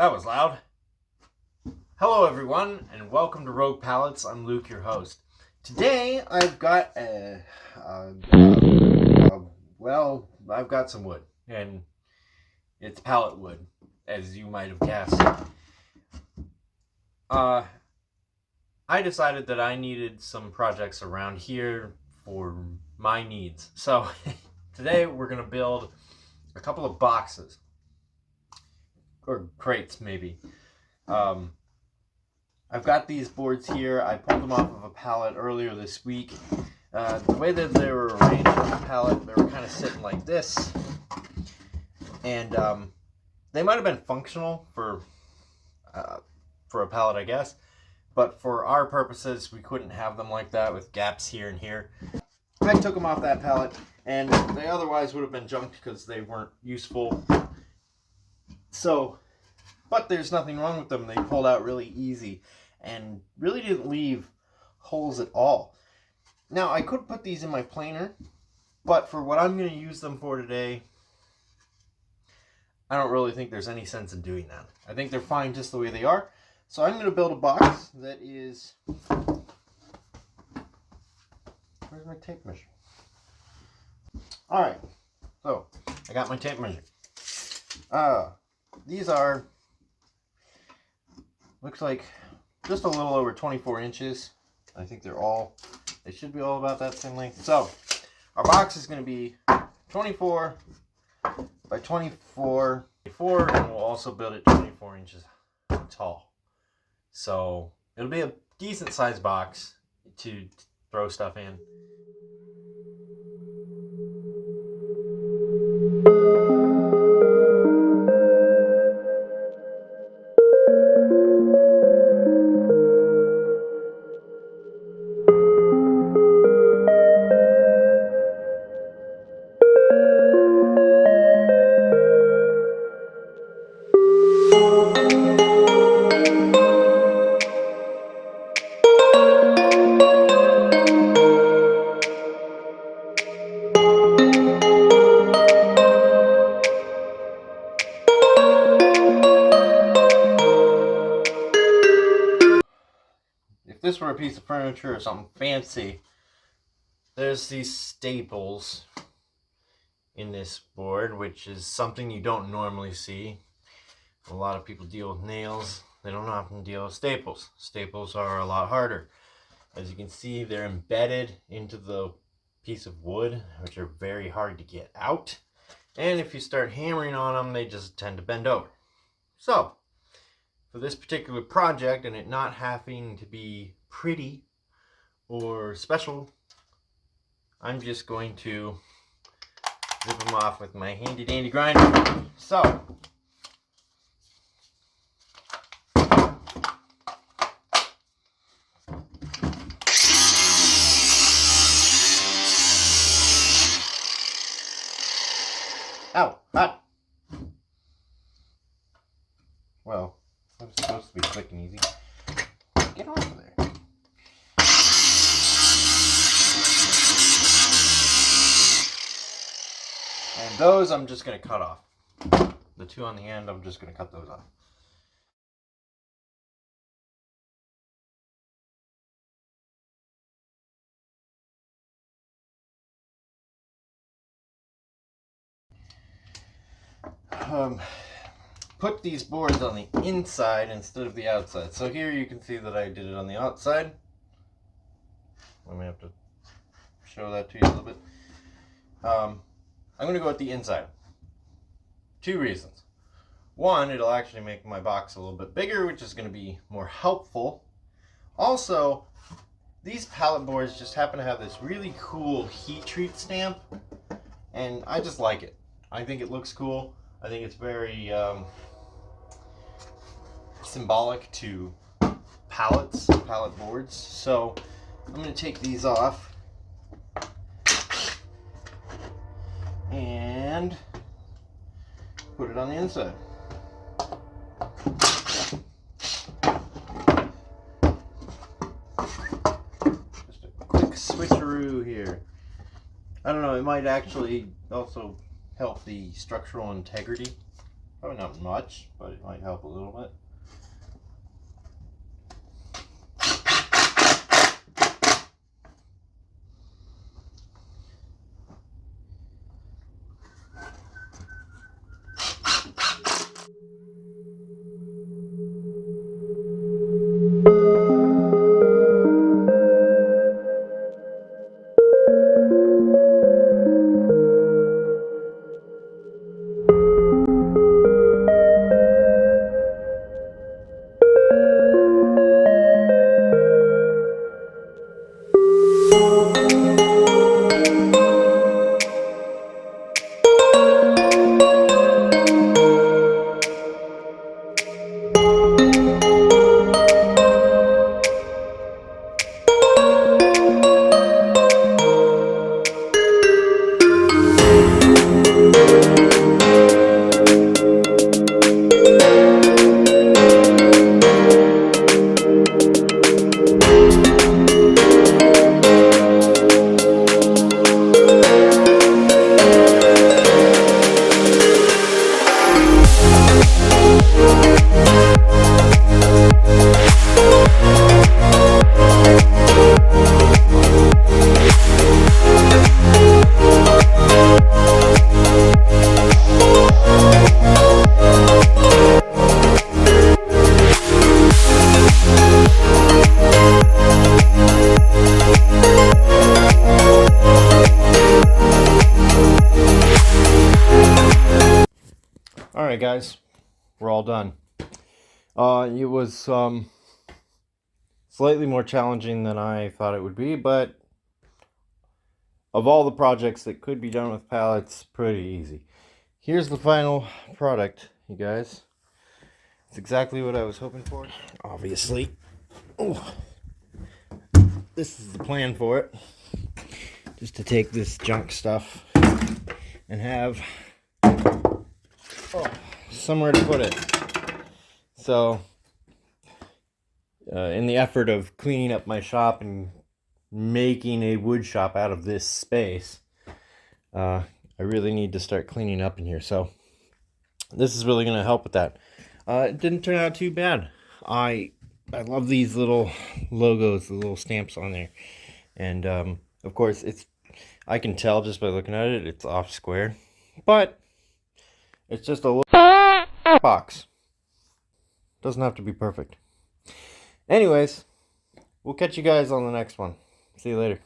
That was loud. Hello everyone, and welcome to Rogue Pallets. I'm Luke, your host. Today I've got I've got some wood, and it's pallet wood, as you might have guessed. I decided that I needed some projects around here for my needs. So today we're going to build a couple of boxes, or crates maybe. I've got these boards here. I pulled them off of a pallet earlier this week. The way that they were arranged on the pallet, they were kind of sitting like this. And they might have been functional for a pallet, I guess. But for our purposes, we couldn't have them like that with gaps here and here. I took them off that pallet, and they otherwise would have been junked because they weren't useful. So, but there's nothing wrong with them. They pulled out really easy and really didn't leave holes at all. Now, I could put these in my planer, but for what I'm going to use them for today, I don't really think there's any sense in doing that. I think they're fine just the way they are. So I'm going to build a box that is... Where's my tape measure? Alright, so I got my tape measure. These are, looks like just a little over 24 inches. I think they should be all about that same length. So our box is going to be 24 by 24, and we'll also build it 24 inches tall. So it'll be a decent sized box to throw stuff in. If this were a piece of furniture or something fancy, there's these staples in this board, which is something you don't normally see. A lot of people deal with nails. They don't often deal with staples. Staples are a lot harder. As you can see, they're embedded into the piece of wood, which are very hard to get out. And if you start hammering on them, they just tend to bend over. So, for this particular project, and it not having to be pretty or special, I'm just going to zip them off with my handy dandy grinder. So, ow, hot. Well, it was supposed to be quick and easy. Get off of there. And those I'm just going to cut off. The two on the end, I'm just going to cut those off. Put these boards on the inside instead of the outside. So here you can see that I did it on the outside. I'm going to have to show that to you a little bit. I'm going to go with the inside. Two reasons. One, it'll actually make my box a little bit bigger, which is going to be more helpful. Also, these pallet boards just happen to have this really cool heat treat stamp, and I just like it. I think it looks cool. I think it's very symbolic to pallets, pallet boards. So I'm going to take these off and put it on the inside. Just a quick switcheroo here. I don't know, it might actually also help the structural integrity Probably not much, but it might help a little bit. Alright guys, we're all done. It was slightly more challenging than I thought it would be, but of all the projects that could be done with pallets, pretty easy. Here's the final product, you guys. It's exactly what I was hoping for, obviously. Oh, this is the plan for it. Just to take this junk stuff and have somewhere to put it. So, in the effort of cleaning up my shop and making a wood shop out of this space, I really need to start cleaning up in here. So, this is really going to help with that. It didn't turn out too bad. I love these little logos, the little stamps on there. And, of course, I can tell just by looking at it, it's off square. But, it's just a little box. Doesn't have to be perfect. Anyways, we'll catch you guys on the next one. See you later.